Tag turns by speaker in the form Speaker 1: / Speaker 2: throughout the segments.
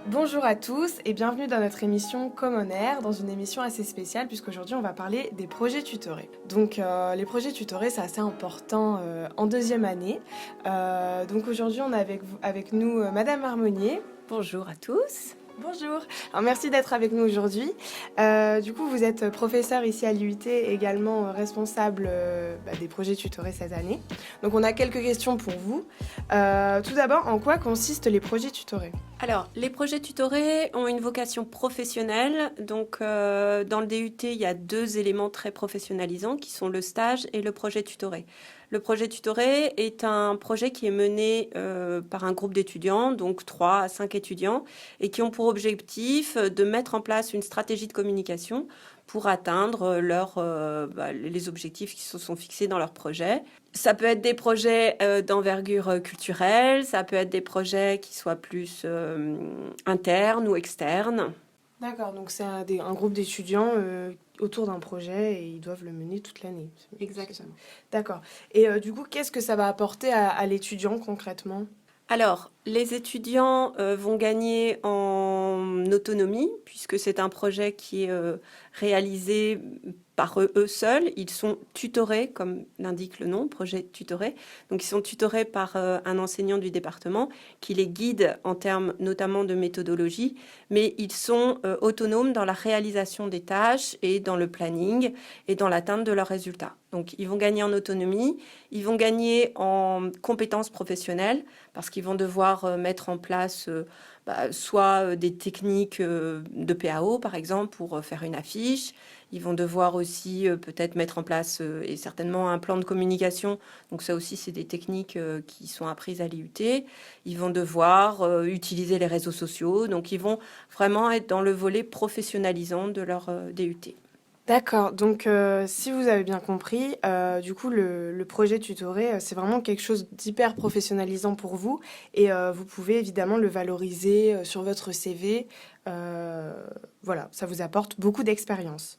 Speaker 1: Bonjour à tous et bienvenue dans notre émission Common Air, dans une émission assez spéciale puisqu'aujourd'hui on va parler des projets tutorés. Donc les projets tutorés c'est assez important en deuxième année. Donc aujourd'hui on a avec nous Madame Harmonier.
Speaker 2: Bonjour à tous.
Speaker 1: Bonjour, alors merci d'être avec nous aujourd'hui. Du coup, vous êtes professeur ici à l'IUT et également responsable des projets tutorés cette année. Donc on a quelques questions pour vous. Tout d'abord, en quoi consistent les projets tutorés ?
Speaker 2: Alors, les projets tutorés ont une vocation professionnelle. Donc, dans le DUT, il y a deux éléments très professionnalisants qui sont le stage et le projet tutoré. Le projet tutoré est un projet qui est mené par un groupe d'étudiants, donc 3 à 5 étudiants, et qui ont pour objectif de mettre en place une stratégie de communication pour atteindre les objectifs qui se sont fixés dans leur projet. Ça peut être des projets d'envergure culturelle, ça peut être des projets qui soient plus internes ou externes.
Speaker 1: D'accord, donc c'est un groupe d'étudiants autour d'un projet et ils doivent le mener toute l'année.
Speaker 2: Exactement.
Speaker 1: D'accord. Et du coup, qu'est-ce que ça va apporter à l'étudiant concrètement ?
Speaker 2: Alors, les étudiants vont gagner en autonomie, puisque c'est un projet qui est réalisé par eux seuls. Ils sont tutorés, comme l'indique le nom, projet tutoré. Donc, ils sont tutorés par un enseignant du département qui les guide en termes notamment de méthodologie, mais ils sont autonomes dans la réalisation des tâches et dans le planning et dans l'atteinte de leurs résultats. Donc, ils vont gagner en autonomie, ils vont gagner en compétences professionnelles, parce qu'ils vont devoir mettre en place soit des techniques de PAO, par exemple, pour faire une affiche. Ils vont devoir aussi peut-être mettre en place et certainement un plan de communication. Donc ça aussi, c'est des techniques qui sont apprises à l'IUT. Ils vont devoir utiliser les réseaux sociaux. Donc ils vont vraiment être dans le volet professionnalisant de leur DUT.
Speaker 1: D'accord, donc si vous avez bien compris, du coup le projet tutoré, c'est vraiment quelque chose d'hyper professionnalisant pour vous et vous pouvez évidemment le valoriser sur votre CV. Voilà, ça vous apporte beaucoup d'expérience.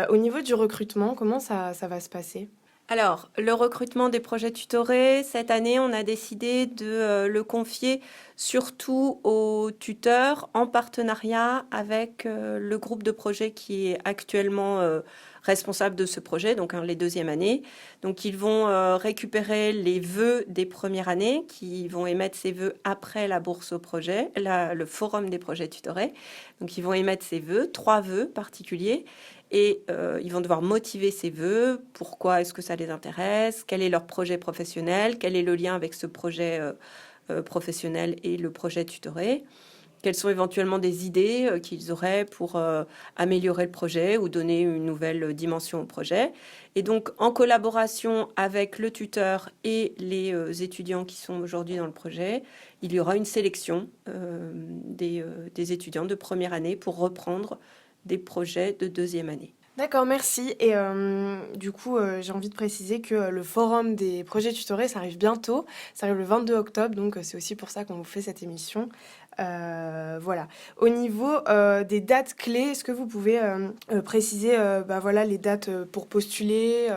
Speaker 1: Au niveau du recrutement, comment ça va se passer ?
Speaker 2: Alors, le recrutement des projets tutorés, cette année, on a décidé de le confier surtout aux tuteurs en partenariat avec le groupe de projet qui est actuellement responsable de ce projet, donc les deuxièmes années. Donc, ils vont récupérer les vœux des premières années qui vont émettre ces vœux après la bourse au projet, le forum des projets tutorés. Donc, ils vont émettre ces vœux, 3 vœux particuliers. Et ils vont devoir motiver ces vœux, pourquoi est-ce que ça les intéresse, quel est leur projet professionnel, quel est le lien avec ce projet professionnel et le projet tutoré, quelles sont éventuellement des idées qu'ils auraient pour améliorer le projet ou donner une nouvelle dimension au projet. Et donc, en collaboration avec le tuteur et les étudiants qui sont aujourd'hui dans le projet, il y aura une sélection des étudiants de première année pour reprendre des projets de deuxième année.
Speaker 1: D'accord, merci. Et du coup, j'ai envie de préciser que le forum des projets tutorés, ça arrive bientôt. Ça arrive le 22 octobre, donc c'est aussi pour ça qu'on vous fait cette émission. Voilà. Au niveau des dates clés, est-ce que vous pouvez préciser les dates pour postuler,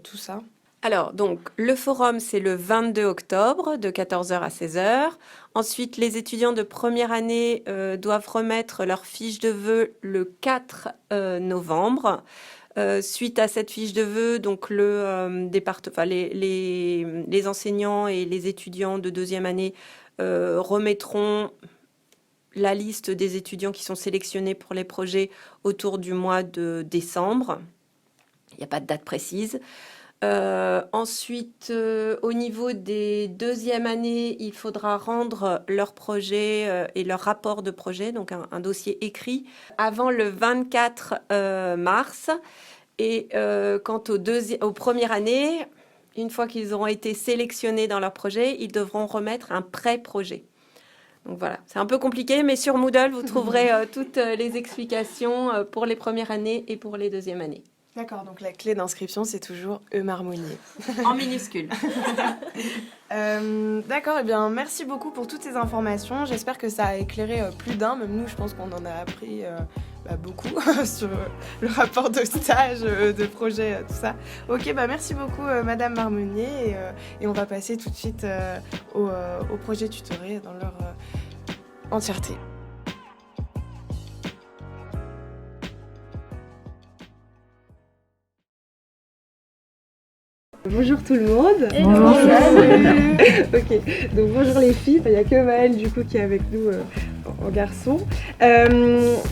Speaker 1: tout ça ?
Speaker 2: Alors, donc, le forum, c'est le 22 octobre, de 14h à 16h. Ensuite, les étudiants de première année doivent remettre leur fiche de vœux le 4 novembre. Suite à cette fiche de vœux, donc les enseignants et les étudiants de deuxième année remettront la liste des étudiants qui sont sélectionnés pour les projets autour du mois de décembre. Il n'y a pas de date précise. Ensuite, au niveau des deuxièmes années, il faudra rendre leur projet et leur rapport de projet, donc un dossier écrit, avant le 24 mars. Et quant aux premières années, une fois qu'ils auront été sélectionnés dans leur projet, ils devront remettre un pré-projet. Donc voilà, c'est un peu compliqué, mais sur Moodle, vous trouverez toutes les explications pour les premières années et pour les deuxièmes années.
Speaker 1: D'accord, donc la clé d'inscription, c'est toujours Harmonier.
Speaker 2: En minuscule.
Speaker 1: D'accord, et bien merci beaucoup pour toutes ces informations. J'espère que ça a éclairé plus d'un, même nous, je pense qu'on en a appris beaucoup sur le rapport de stage, de projet, tout ça. Ok, merci beaucoup Madame Harmonier, et on va passer tout de suite au projet tutoré dans leur entièreté. Bonjour tout le monde.
Speaker 3: Bonjour.
Speaker 1: Ok, donc bonjour les filles, il n'y a que Maëlle du coup qui est avec nous en garçon.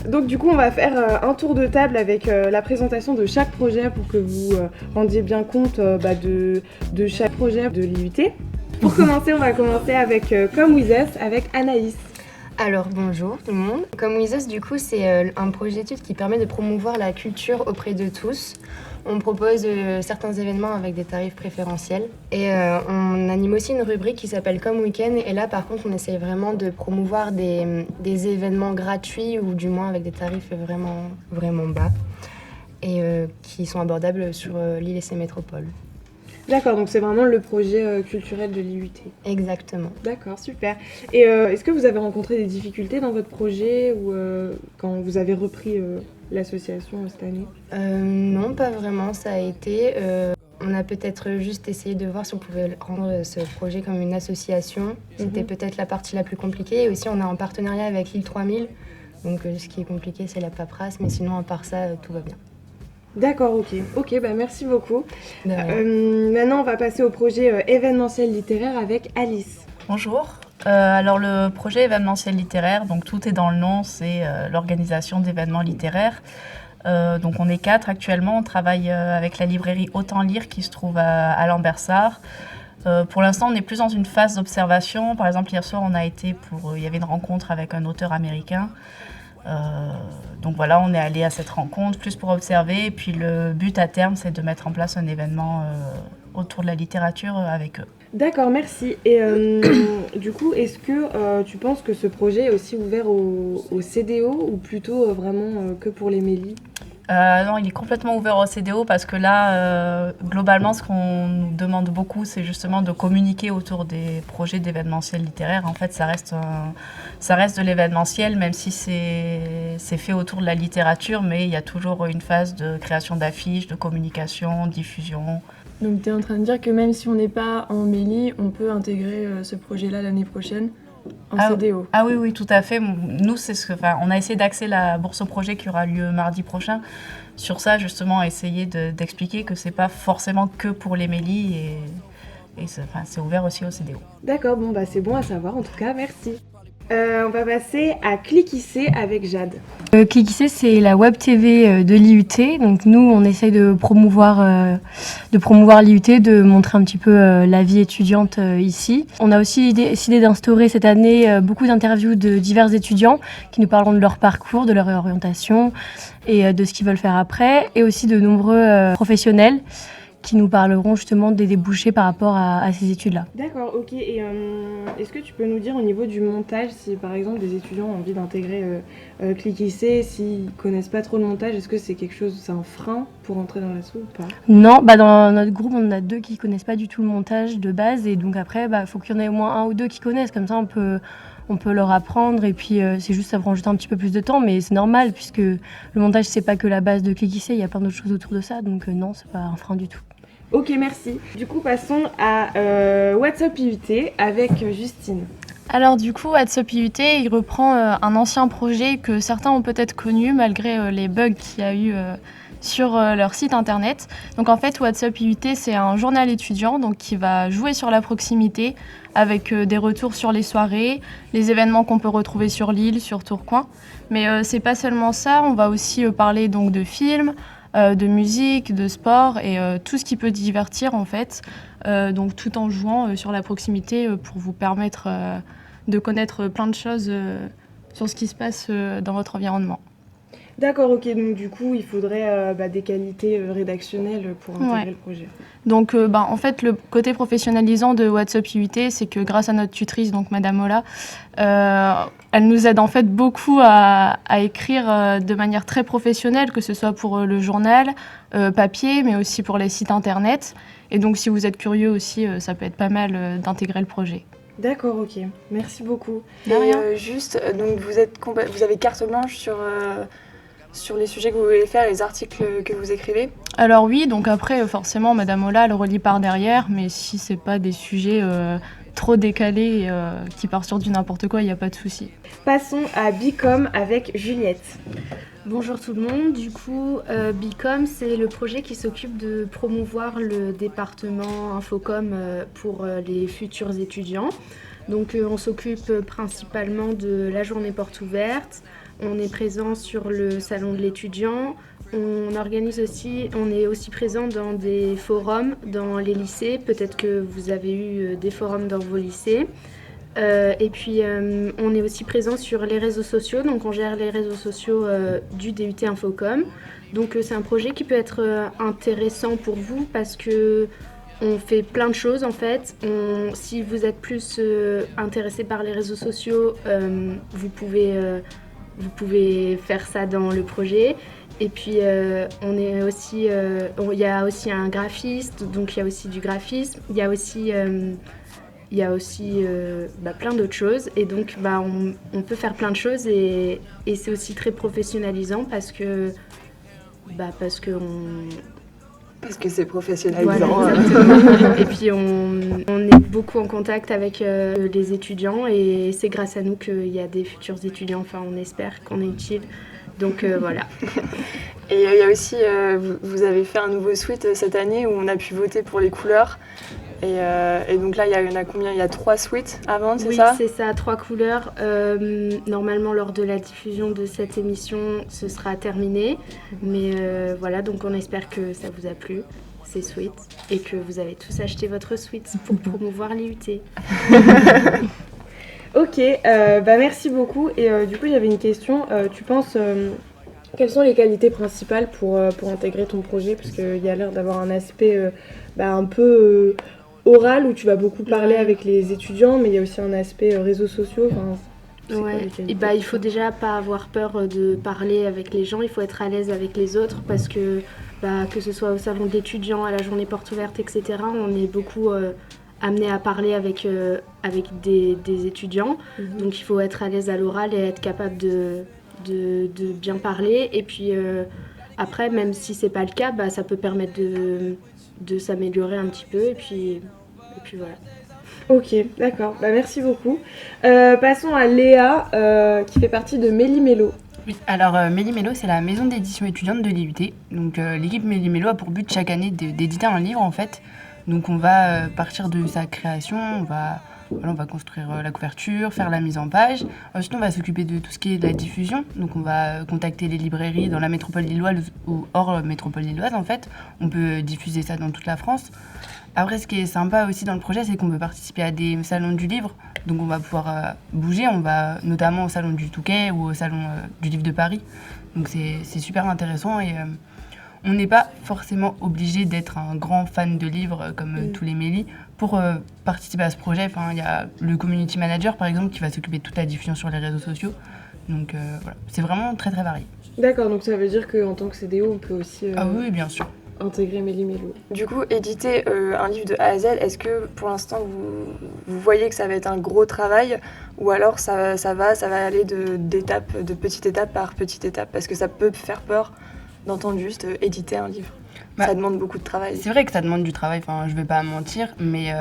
Speaker 1: Donc du coup on va faire un tour de table avec la présentation de chaque projet pour que vous rendiez bien compte de chaque projet de l'IUT. Pour commencer, on va commencer avec Come With Us avec Anaïs.
Speaker 3: Alors bonjour tout le monde. Come With Us, du coup, c'est un projet d'étude qui permet de promouvoir la culture auprès de tous. On propose certains événements avec des tarifs préférentiels et on anime aussi une rubrique qui s'appelle Comme Weekend. Et là, par contre, on essaye vraiment de promouvoir des événements gratuits ou du moins avec des tarifs vraiment, vraiment bas et qui sont abordables sur l'île et ses métropoles.
Speaker 1: D'accord, donc c'est vraiment le projet culturel de l'IUT.
Speaker 3: Exactement.
Speaker 1: D'accord, super. Et est-ce que vous avez rencontré des difficultés dans votre projet ou quand vous avez repris l'association cette année ?
Speaker 3: Non, pas vraiment, ça a été. On a peut-être juste essayé de voir si on pouvait rendre ce projet comme une association. C'était peut-être la partie la plus compliquée. Et aussi, on est en partenariat avec l'île 3000. Donc, ce qui est compliqué, c'est la paperasse. Mais sinon, à part ça, tout va bien.
Speaker 1: D'accord, ok, merci beaucoup. Maintenant, on va passer au projet événementiel littéraire avec Alice.
Speaker 4: Bonjour. Alors le projet événementiel littéraire, donc tout est dans le nom, c'est l'organisation d'événements littéraires. Donc on est 4 actuellement, on travaille avec la librairie Autant Lire qui se trouve à Lambersart. Pour l'instant, on est plus dans une phase d'observation. Par exemple, hier soir, il y avait une rencontre avec un auteur américain. Donc voilà, on est allé à cette rencontre plus pour observer. Et puis le but à terme, c'est de mettre en place un événement autour de la littérature avec eux.
Speaker 1: D'accord, merci. Et du coup, est-ce que tu penses que ce projet est aussi ouvert aux CDO ou plutôt vraiment que pour les MELI ?
Speaker 4: Non, il est complètement ouvert au CDO parce que là, globalement, ce qu'on nous demande beaucoup, c'est justement de communiquer autour des projets d'événementiel littéraire. En fait, ça reste de l'événementiel, même si c'est fait autour de la littérature, mais il y a toujours une phase de création d'affiches, de communication, diffusion.
Speaker 5: Donc tu es en train de dire que même si on n'est pas en MELI, on peut intégrer ce projet-là l'année prochaine en CDO.
Speaker 4: Ah oui, tout à fait. Nous, on a essayé d'axer la bourse au projet qui aura lieu mardi prochain. Sur ça, justement, essayer d'expliquer que c'est pas forcément que pour les MELI et c'est ouvert aussi au CDO.
Speaker 1: D'accord, c'est bon à savoir en tout cas, merci. On va passer à Cliquissé avec Jade.
Speaker 6: Cliquissé, c'est la web TV de l'IUT. Donc nous, on essaye de promouvoir l'IUT, de montrer un petit peu la vie étudiante ici. On a aussi décidé d'instaurer cette année beaucoup d'interviews de divers étudiants qui nous parleront de leur parcours, de leur orientation et de ce qu'ils veulent faire après. Et aussi de nombreux professionnels qui nous parleront justement des débouchés par rapport à ces études-là.
Speaker 1: D'accord, ok. Et est-ce que tu peux nous dire au niveau du montage, si par exemple des étudiants ont envie d'intégrer Cliquissé, s'ils connaissent pas trop le montage, est-ce que c'est un frein pour entrer dans l'asso ou pas ?
Speaker 6: Non, dans notre groupe, on en a 2 qui connaissent pas du tout le montage de base et donc après, faut qu'il y en ait au moins 1 ou 2 qui connaissent, comme ça on peut leur apprendre et puis ça prend juste un petit peu plus de temps, mais c'est normal puisque le montage c'est pas que la base de Cliquissé, il y a plein d'autres choses autour de ça, donc non, c'est pas un frein du tout.
Speaker 1: Ok, merci. Du coup, passons à What's Up IUT avec Justine.
Speaker 7: Alors du coup, What's Up IUT, il reprend un ancien projet que certains ont peut-être connu malgré les bugs qu'il y a eu sur leur site internet. Donc en fait, What's Up IUT, c'est un journal étudiant donc, qui va jouer sur la proximité avec des retours sur les soirées, les événements qu'on peut retrouver sur l'île, sur Tourcoing. Mais c'est pas seulement ça, on va aussi parler donc de films, de musique, de sport et tout ce qui peut divertir en fait, donc tout en jouant sur la proximité pour vous permettre de connaître plein de choses sur ce qui se passe dans votre environnement.
Speaker 1: D'accord, ok, donc du coup il faudrait des qualités rédactionnelles pour intégrer le projet.
Speaker 7: Donc en fait le côté professionnalisant de What's Up IUT, c'est que grâce à notre tutrice, donc Madame Ola, elle nous aide en fait beaucoup à écrire de manière très professionnelle, que ce soit pour le journal papier, mais aussi pour les sites internet. Et donc si vous êtes curieux aussi, ça peut être pas mal d'intégrer le projet.
Speaker 1: D'accord, ok, merci beaucoup.
Speaker 7: De rien.
Speaker 5: Donc vous avez carte blanche sur les sujets que vous voulez faire, les articles que vous écrivez ?
Speaker 7: Alors oui, donc après forcément Madame Ola elle relie par derrière, mais si c'est pas des sujets trop décalés qui partent sur du n'importe quoi, il n'y a pas de souci.
Speaker 1: Passons à Bicom avec Juliette.
Speaker 6: Bonjour tout le monde, du coup Bicom c'est le projet qui s'occupe de promouvoir le département Infocom pour les futurs étudiants. Donc on s'occupe principalement de la journée porte ouverte, on est présent sur le salon de l'étudiant, on est aussi présent dans des forums dans les lycées, peut-être que vous avez eu des forums dans vos lycées. Et puis on est aussi présent sur les réseaux sociaux, donc on gère les réseaux sociaux du DUT Infocom. Donc c'est un projet qui peut être intéressant pour vous parce que on fait plein de choses en fait. Si vous êtes plus intéressé par les réseaux sociaux, vous pouvez faire ça dans le projet. Et puis il y a aussi un graphiste, donc il y a aussi du graphisme, il y a aussi plein d'autres choses et donc on peut faire plein de choses et c'est aussi très professionnalisant parce que
Speaker 5: c'est professionnalisant.
Speaker 6: Voilà, exactement. Et puis on est beaucoup en contact avec les étudiants et c'est grâce à nous qu'il y a des futurs étudiants, enfin on espère qu'on est utile. Donc voilà.
Speaker 5: Et il y a aussi, vous avez fait un nouveau suite cette année où on a pu voter pour les couleurs. Et donc là, il y en a combien ? Il y a 3 suites à vendre, c'est ça ?
Speaker 6: Oui, c'est ça, 3 couleurs. Normalement, lors de la diffusion de cette émission, ce sera terminé. Mais voilà, donc on espère que ça vous a plu, ces suites, et que vous avez tous acheté votre suite pour promouvoir l'IUT.
Speaker 1: Ok, merci beaucoup. Et du coup, j'avais une question. Tu penses, quelles sont les qualités principales pour intégrer ton projet ? Parce qu'il y a l'air d'avoir un aspect un peu oral où tu vas beaucoup parler avec les étudiants, mais il y a aussi un aspect réseaux sociaux.
Speaker 6: Ouais. Et il faut déjà pas avoir peur de parler avec les gens, il faut être à l'aise avec les autres parce que ce soit au salon d'étudiants, à la journée porte ouverte, etc., on est beaucoup amené à parler avec des étudiants. Donc il faut être à l'aise à l'oral et être capable de bien parler. Et puis après, même si c'est pas le cas, ça peut permettre de s'améliorer un petit peu. Et puis voilà.
Speaker 1: Ok, d'accord. Merci beaucoup. Passons à Léa, qui fait partie de Méli-Mélo.
Speaker 8: Oui, alors Méli-Mélo, c'est la maison d'édition étudiante de l'IUT. Donc l'équipe Méli-Mélo a pour but chaque année d'éditer un livre en fait. Donc on va partir de sa création, on va construire la couverture, faire la mise en page. Ensuite, on va s'occuper de tout ce qui est de la diffusion. Donc on va contacter les librairies dans la métropole lilloise ou hors métropole lilloise en fait. On peut diffuser ça dans toute la France. Après, ce qui est sympa aussi dans le projet, c'est qu'on peut participer à des salons du livre. Donc on va pouvoir bouger, on va notamment au salon du Touquet ou au salon du livre de Paris. Donc c'est super intéressant et on n'est pas forcément obligé d'être un grand fan de livres comme tous les Méli pour participer à ce projet. Enfin, il y a le community manager par exemple qui va s'occuper de toute la diffusion sur les réseaux sociaux. Donc voilà, c'est vraiment très très varié.
Speaker 1: D'accord, donc ça veut dire qu'en tant que CDO, on peut aussi
Speaker 8: Ah oui, bien sûr.
Speaker 1: Intégrer Méli-Mélo.
Speaker 5: Du coup, éditer un livre de A à Z, est-ce que pour l'instant vous voyez que ça va être un gros travail ou alors ça va aller de petite étape par petite étape parce que ça peut faire peur d'entendre juste éditer un livre. Ça demande beaucoup de travail.
Speaker 8: C'est vrai que ça demande du travail, je vais pas mentir, mais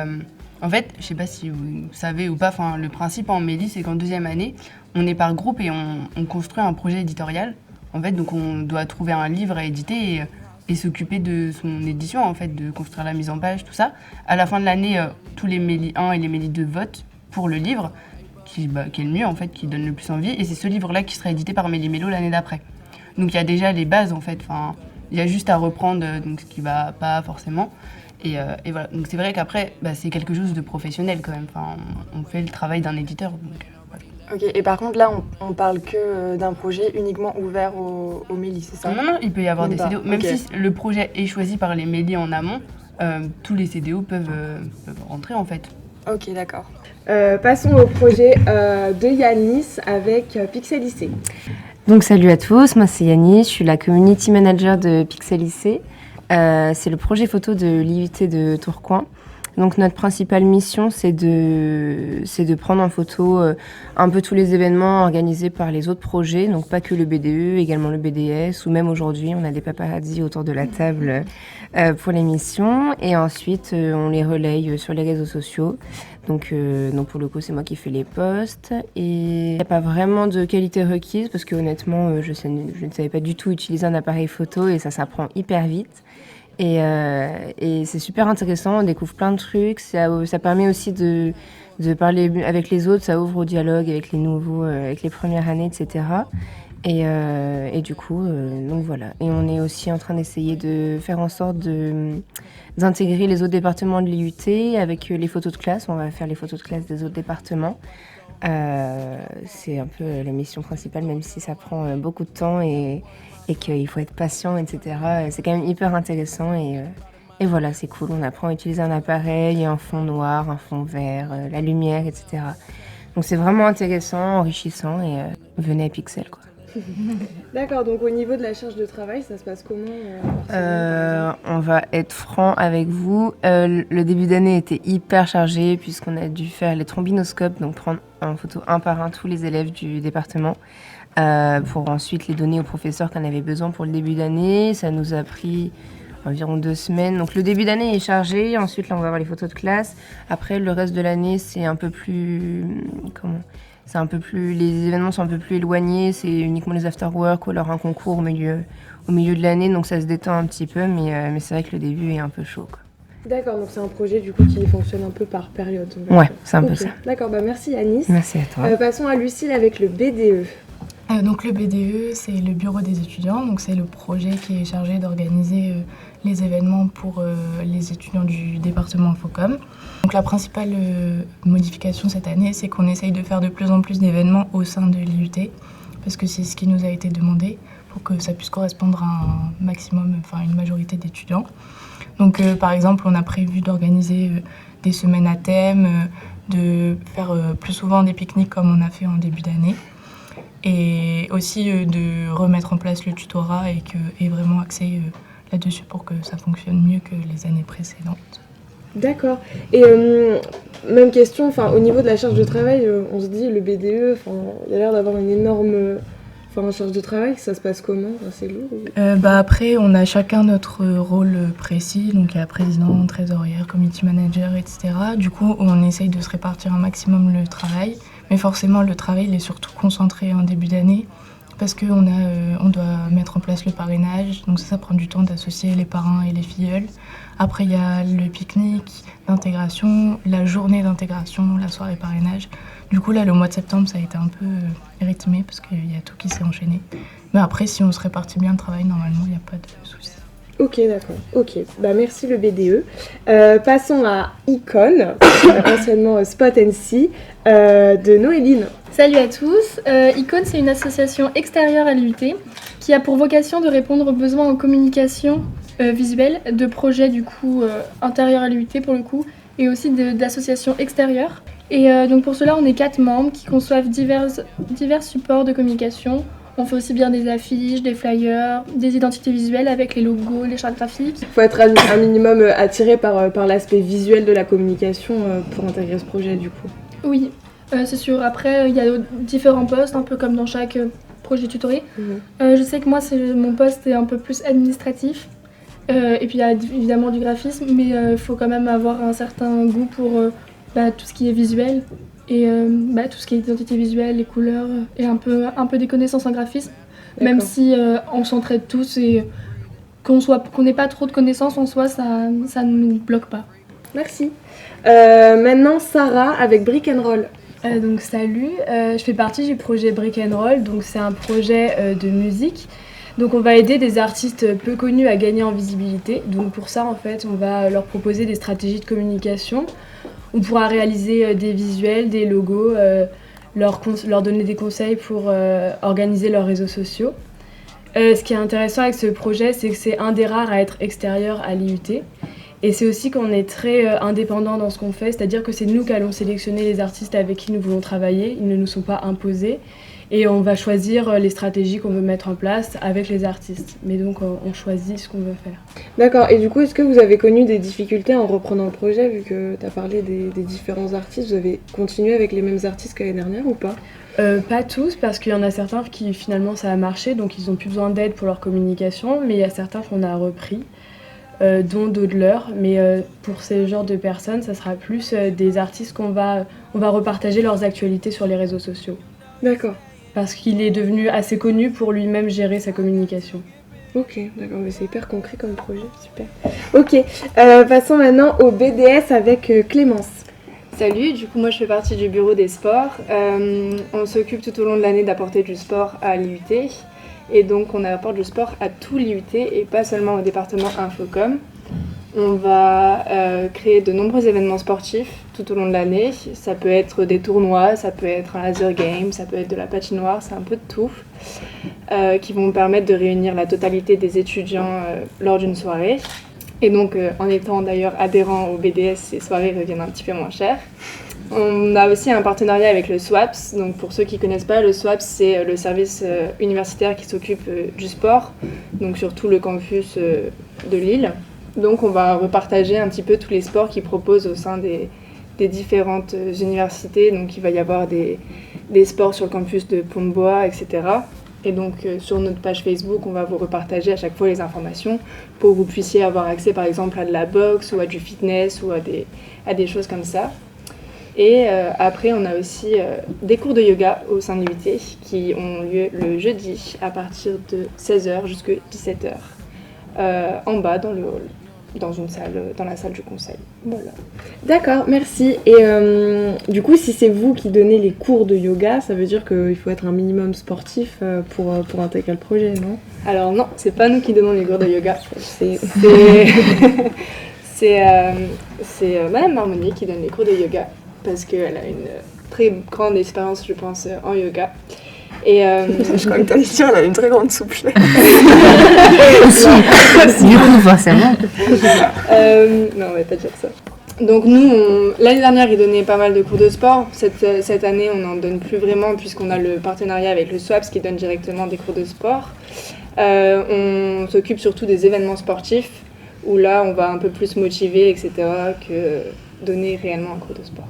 Speaker 8: en fait, je sais pas si vous savez ou pas, le principe en Méli, c'est qu'en 2e année, on est par groupe et on construit un projet éditorial. En fait, donc on doit trouver un livre à éditer et s'occuper de son édition, en fait, de construire la mise en page, tout ça. À la fin de l'année, tous les Méli 1 et les Méli 2 votent pour le livre, qui est le mieux, en fait, qui donne le plus envie. Et c'est ce livre-là qui sera édité par Méli-Mélo l'année d'après. Donc il y a déjà les bases, en fait. Il y a juste à reprendre donc, ce qui va pas forcément. Et voilà. Donc c'est vrai qu'après, c'est quelque chose de professionnel quand même. On fait le travail d'un éditeur. Donc, voilà.
Speaker 5: Ok, et par contre là, on parle que d'un projet uniquement ouvert aux Méli, c'est ça ?
Speaker 8: Non, il peut y avoir des CDO. Même si le projet est choisi par les Méli en amont, tous les CDO peuvent rentrer en fait.
Speaker 5: Ok, d'accord.
Speaker 1: Passons au projet de Yanis avec Pixel Lycée.
Speaker 9: Donc salut à tous, moi c'est Yanis, je suis la community manager de Pixel Lycée. C'est le projet photo de l'IUT de Tourcoing. Donc notre principale mission, c'est de prendre en photo un peu tous les événements organisés par les autres projets, donc pas que le BDE, également le BDS, ou même aujourd'hui, on a des paparazzis autour de la table pour l'émission. Et ensuite, on les relaye sur les réseaux sociaux. Donc pour le coup, c'est moi qui fais les posts. Et il n'y a pas vraiment de qualité requise, parce que honnêtement, je ne savais pas du tout utiliser un appareil photo et ça s'apprend hyper vite. Et c'est super intéressant, on découvre plein de trucs, ça permet aussi de parler avec les autres, ça ouvre au dialogue avec les nouveaux, avec les premières années, etc. Et du coup, donc voilà. Et on est aussi en train d'essayer de faire en sorte d'intégrer les autres départements de l'IUT avec les photos de classe. On va faire les photos de classe des autres départements. C'est un peu la mission principale, même si ça prend beaucoup de temps et qu'il faut être patient, etc. C'est quand même hyper intéressant et voilà, c'est cool. On apprend à utiliser un appareil, un fond noir, un fond vert, la lumière, etc. Donc c'est vraiment intéressant, enrichissant et venez à Pixel, quoi.
Speaker 1: D'accord, donc au niveau de la charge de travail, ça se passe comment
Speaker 9: On va être franc avec vous. Le début d'année était hyper chargé puisqu'on a dû faire les trombinoscopes, donc prendre en photo un par un tous les élèves du département pour ensuite les donner aux professeurs qu'on avait besoin pour le début d'année. Ça nous a pris environ 2 semaines. Donc le début d'année est chargé. Ensuite, là, on va avoir les photos de classe. Après, le reste de l'année, c'est un peu plus... les événements sont un peu plus éloignés, c'est uniquement les after-work ou alors un concours au milieu de l'année, donc ça se détend un petit peu, mais c'est vrai que le début est un peu chaud, quoi.
Speaker 1: D'accord, donc c'est un projet du coup qui fonctionne un peu par période.
Speaker 9: Ouais, c'est un peu ça.
Speaker 1: D'accord, merci Yanis.
Speaker 9: Merci à toi.
Speaker 1: Passons à Lucille avec le BDE.
Speaker 7: Donc le BDE, c'est le bureau des étudiants, donc c'est le projet qui est chargé d'organiser les événements pour les étudiants du département Infocom. Donc la principale modification cette année, c'est qu'on essaye de faire de plus en plus d'événements au sein de l'IUT, parce que c'est ce qui nous a été demandé pour que ça puisse correspondre à un maximum, enfin une majorité d'étudiants. Donc par exemple, on a prévu d'organiser des semaines à thème, de faire plus souvent des pique-niques comme on a fait en début d'année. Et aussi de remettre en place le tutorat et vraiment axer là-dessus pour que ça fonctionne mieux que les années précédentes.
Speaker 1: D'accord. Et même question, au niveau de la charge de travail, on se dit le BDE, il a l'air d'avoir une énorme charge de travail. Ça se passe comment? C'est lourd
Speaker 7: Après, on a chacun notre rôle précis. Donc il y a président, trésorière, community manager, etc. Du coup, on essaye de se répartir un maximum le travail. Mais forcément, le travail il est surtout concentré en début d'année parce qu'on doit mettre en place le parrainage. Donc ça prend du temps d'associer les parrains et les filleuls. Après, il y a le pique-nique, l'intégration, la journée d'intégration, la soirée parrainage. Du coup, là, le mois de septembre, ça a été un peu rythmé parce qu'il y a tout qui s'est enchaîné. Mais après, si on se répartit bien le travail, normalement, il n'y a pas de souci.
Speaker 1: Ok, d'accord. Ok, merci le BDE. Passons à Icon, anciennement Spot & See, de Noéline.
Speaker 10: Salut à tous. Icon, c'est une association extérieure à l'IUT qui a pour vocation de répondre aux besoins en communication visuelle de projets du coup intérieurs à l'IUT pour le coup et aussi d'associations extérieures. Et donc pour cela, on est 4 membres qui conçoivent divers supports de communication. On fait aussi bien des affiches, des flyers, des identités visuelles avec les logos, les chartes graphiques.
Speaker 1: Il faut être un minimum attiré par l'aspect visuel de la communication pour intégrer ce projet du coup.
Speaker 10: Oui, c'est sûr. Après, il y a différents postes, un peu comme dans chaque projet tutoré. Je sais que moi, mon poste est un peu plus administratif. Et puis il y a évidemment du graphisme, mais il faut quand même avoir un certain goût pour tout ce qui est visuel. Et tout ce qui est identité visuelle, les couleurs et un peu des connaissances en graphisme. D'accord. Même si on s'entraide tous et qu'on n'ait pas trop de connaissances en soi, ça ne nous bloque pas.
Speaker 1: Merci. Maintenant Sarah avec Brick & Roll.
Speaker 11: Donc salut, je fais partie du projet Brick & Roll, donc c'est un projet de musique. Donc on va aider des artistes peu connus à gagner en visibilité. Donc pour ça en fait on va leur proposer des stratégies de communication. On pourra réaliser des visuels, des logos, leur donner des conseils pour organiser leurs réseaux sociaux. Ce qui est intéressant avec ce projet, c'est que c'est un des rares à être extérieur à l'IUT. Et c'est aussi qu'on est très indépendant dans ce qu'on fait, c'est-à-dire que c'est nous qui allons sélectionner les artistes avec qui nous voulons travailler, ils ne nous sont pas imposés. Et on va choisir les stratégies qu'on veut mettre en place avec les artistes. Mais donc on choisit ce qu'on veut faire.
Speaker 5: D'accord, et du coup, est-ce que vous avez connu des difficultés en reprenant le projet, vu que tu as parlé des différents artistes? Vous avez continué avec les mêmes artistes qu'année dernière ou pas?
Speaker 11: Pas tous, parce qu'il y en a certains qui finalement ça a marché, donc ils n'ont plus besoin d'aide pour leur communication, mais il y a certains qu'on a repris, dont Dodler. Mais pour ces genres de personnes, ça sera plus des artistes on va repartager leurs actualités sur les réseaux sociaux.
Speaker 5: D'accord.
Speaker 11: Parce qu'il est devenu assez connu pour lui-même gérer sa communication.
Speaker 5: Ok, d'accord, mais c'est hyper concret comme projet, super. Ok, passons maintenant au BDS avec Clémence.
Speaker 12: Salut, du coup moi je fais partie du bureau des sports. On s'occupe tout au long de l'année d'apporter du sport à l'IUT. Et donc on apporte du sport à tout l'IUT et pas seulement au département Infocom. On va créer de nombreux événements sportifs tout au long de l'année. Ça peut être des tournois, ça peut être un laser game, ça peut être de la patinoire, c'est un peu de tout. Qui vont permettre de réunir la totalité des étudiants lors d'une soirée. Et donc en étant d'ailleurs adhérent au BDS, ces soirées reviennent un petit peu moins chères. On a aussi un partenariat avec le SWAPS. Donc pour ceux qui ne connaissent pas, le SWAPS c'est le service universitaire qui s'occupe du sport, donc sur tout le campus de Lille. Donc on va repartager un petit peu tous les sports qu'ils proposent au sein des différentes universités. Donc il va y avoir des sports sur le campus de Pont-de-Bois, etc. Et donc sur notre page Facebook, on va vous repartager à chaque fois les informations pour que vous puissiez avoir accès par exemple à de la boxe ou à du fitness ou à des choses comme ça. Et après, on a aussi des cours de yoga au sein de l'UT qui ont lieu le jeudi à partir de 16h jusqu'à 17h en bas dans le hall, dans la salle du conseil. Voilà. D'accord, merci. Et du coup, si c'est vous qui donnez les cours de yoga, ça veut dire qu'il faut être un minimum sportif pour intégrer le projet, non? Alors non, c'est pas nous qui donnons les cours de yoga. C'est Madame Marmonnier qui donne les cours de yoga parce qu'elle a une très grande expérience, je pense, en yoga. Et
Speaker 5: je crois que t'as dit, elle a une très grande souplesse.
Speaker 9: Du coup, forcément.
Speaker 12: Non, on va pas dire ça. Donc nous, l'année dernière, ils donnaient pas mal de cours de sport. Cette année, on n'en donne plus vraiment puisqu'on a le partenariat avec le SWAPS qui donne directement des cours de sport. On s'occupe surtout des événements sportifs où là, on va un peu plus motiver, etc., que donner réellement un cours de sport.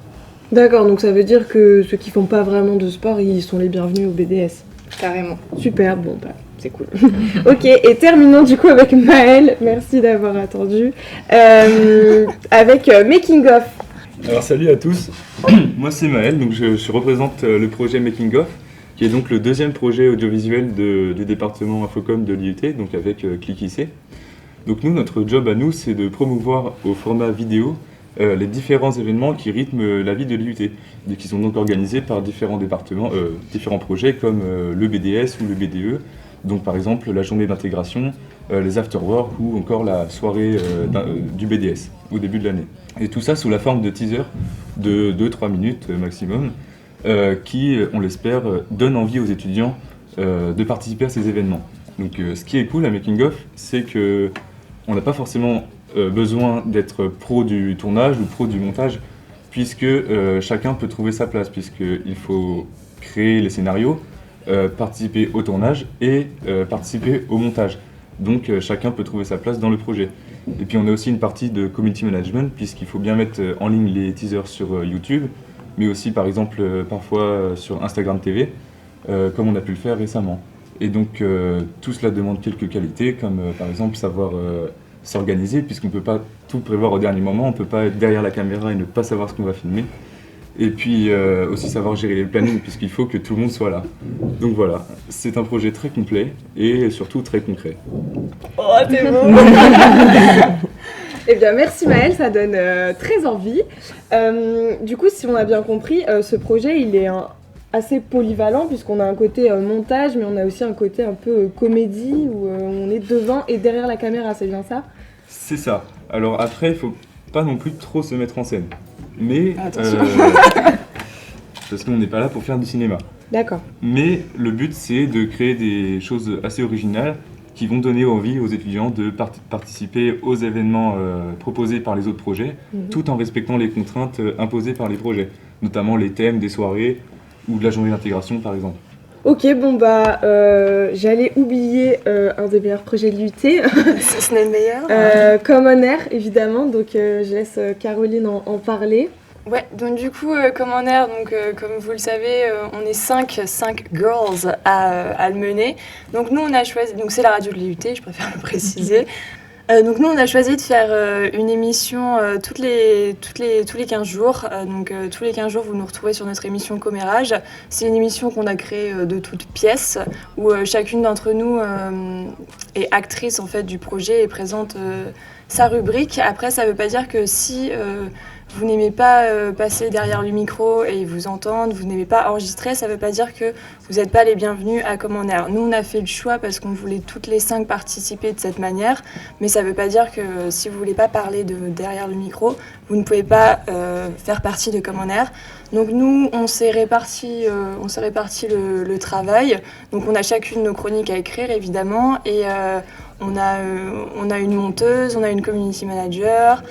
Speaker 5: D'accord, donc ça veut dire que ceux qui font pas vraiment de sport, ils sont les bienvenus au BDS.
Speaker 12: Carrément.
Speaker 5: Super, bon bah c'est cool. Ok, et terminons du coup avec Maëlle, merci d'avoir attendu, avec Making Of.
Speaker 13: Alors salut à tous, moi c'est Maël, donc je représente le projet Making Of, qui est donc le deuxième projet audiovisuel du département Infocom de l'IUT, donc avec ClickIC. Donc nous, notre job à nous, c'est de promouvoir au format vidéo les différents événements qui rythment la vie de l'IUT, et qui sont donc organisés par différents départements, différents projets comme le BDS ou le BDE, donc par exemple la journée d'intégration, les afterwork ou encore la soirée du BDS au début de l'année. Et tout ça sous la forme de teasers de 2-3 minutes maximum, qui, on l'espère, donnent envie aux étudiants de participer à ces événements. Donc ce qui est cool à Making Of, c'est qu'on n'a pas forcément besoin d'être pro du tournage ou pro du montage, puisque chacun peut trouver sa place, puisqu'il faut créer les scénarios, participer au tournage et participer au montage. Donc chacun peut trouver sa place dans le projet. Et puis on a aussi une partie de community management, puisqu'il faut bien mettre en ligne les teasers sur YouTube, mais aussi par exemple parfois sur Instagram TV, comme on a pu le faire récemment. Et donc tout cela demande quelques qualités, comme par exemple savoir s'organiser, puisqu'on ne peut pas tout prévoir au dernier moment, on ne peut pas être derrière la caméra et ne pas savoir ce qu'on va filmer. Et puis aussi savoir gérer les plannings, puisqu'il faut que tout le monde soit là. Donc voilà, c'est un projet très complet et surtout très concret.
Speaker 5: Oh, t'es beau. Eh bien, merci Maëlle, ça donne très envie. Du coup, si on a bien compris, ce projet, il est assez polyvalent, puisqu'on a un côté montage, mais on a aussi un côté un peu comédie, où on est devant et derrière la caméra, c'est bien ça?
Speaker 13: C'est ça. Alors après, il ne faut pas non plus trop se mettre en scène. Mais parce qu'on n'est pas là pour faire du cinéma.
Speaker 5: D'accord.
Speaker 13: Mais le but, c'est de créer des choses assez originales qui vont donner envie aux étudiants de participer aux événements proposés par les autres projets, tout en respectant les contraintes imposées par les projets, notamment les thèmes des soirées ou de la journée d'intégration, par exemple.
Speaker 1: Ok, bon bah, j'allais oublier un des meilleurs projets de l'UT.
Speaker 5: Ce n'est le meilleur.
Speaker 1: Common Air, évidemment, donc je laisse Caroline en parler.
Speaker 5: Ouais, donc du coup, Common Air, comme vous le savez, on est 5 girls à le mener. Donc nous, on a choisi, donc c'est la radio de l'IUT, je préfère le préciser. Donc nous, on a choisi de faire une émission tous les 15 jours. Tous les 15 jours, vous nous retrouvez sur notre émission Commérage. C'est une émission qu'on a créée de toutes pièces, où chacune d'entre nous est actrice en fait du projet et présente sa rubrique. Après, ça ne veut pas dire que si vous n'aimez pas passer derrière le micro et vous entendre, vous n'aimez pas enregistrer, ça ne veut pas dire que vous n'êtes pas les bienvenus à Common Air. Nous, on a fait le choix parce qu'on voulait toutes les 5 participer de cette manière, mais ça ne veut pas dire que si vous ne voulez pas parler derrière le micro, vous ne pouvez pas faire partie de Common Air. Donc nous, on s'est réparti le travail. Donc on a chacune nos chroniques à écrire, évidemment, et on a une monteuse, on a une community manager.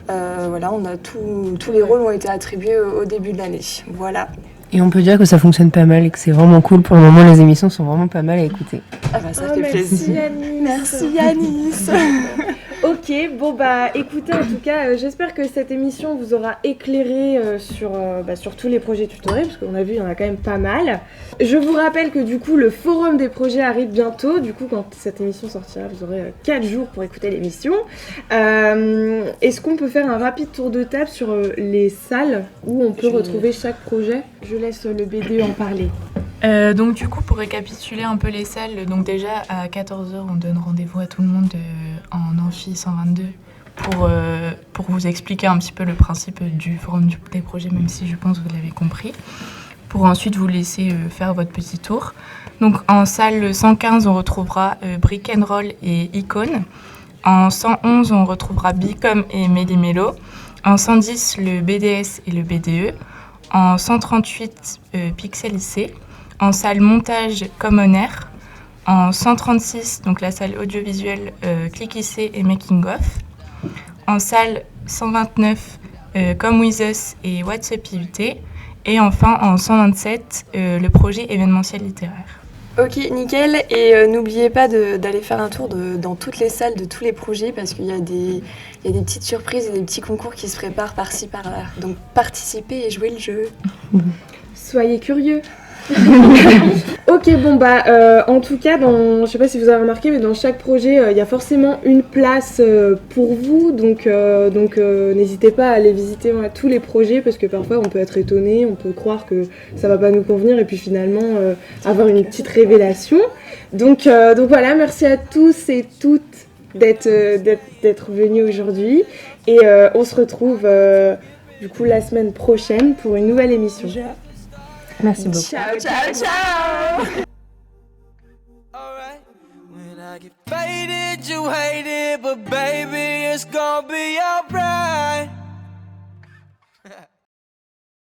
Speaker 5: Voilà, on a tous les rôles ont été attribués au début de l'année. Voilà.
Speaker 9: Et on peut dire que ça fonctionne pas mal et que c'est vraiment cool. Pour le moment, les émissions sont vraiment pas mal à écouter.
Speaker 5: Ah bah ça fait plaisir.
Speaker 1: Merci Yanis. Ok, bon bah écoutez, en tout cas, j'espère que cette émission vous aura éclairé sur tous les projets tutorés, parce qu'on a vu, il y en a quand même pas mal. Je vous rappelle que du coup, le forum des projets arrive bientôt. Du coup, quand cette émission sortira, vous aurez 4 jours pour écouter l'émission. Est-ce qu'on peut faire un rapide tour de table sur les salles où on peut retrouver chaque projet ? Je laisse le BDE en parler.
Speaker 7: Donc du coup, pour récapituler un peu les salles, donc déjà à 14h, on donne rendez-vous à tout le monde en amphi 122 pour vous expliquer un petit peu le principe du forum des projets, même si je pense que vous l'avez compris, pour ensuite vous laisser faire votre petit tour. Donc en salle 115, on retrouvera Brick and Roll et Icône. En 111, on retrouvera Bicom et Méli-Mélo. En 110, le BDS et le BDE. En 138, Pixel IC. En salle montage Common Air. En 136, donc la salle audiovisuelle Click IC et Making Of. En salle 129, Come With Us et What's Up IUT. Et enfin en 127, le projet événementiel littéraire.
Speaker 5: Ok, nickel. Et n'oubliez pas d'aller faire un tour dans toutes les salles de tous les projets parce qu'il y a des petites surprises et des petits concours qui se préparent par-ci, par-là. Donc participez et jouez le jeu.
Speaker 1: Soyez curieux. Ok, bon bah en tout cas, je sais pas si vous avez remarqué, mais dans chaque projet, il y a forcément une place pour vous, donc n'hésitez pas à aller visiter tous les projets parce que parfois on peut être étonné, on peut croire que ça va pas nous convenir et puis finalement avoir une petite révélation. Donc voilà, merci à tous et toutes d'être venus aujourd'hui et on se retrouve du coup la semaine prochaine pour une nouvelle émission.
Speaker 9: Merci beaucoup.
Speaker 5: Ciao, ciao, ciao.
Speaker 14: Alright. When I get faded, you hate it, but baby, it's gonna be alright.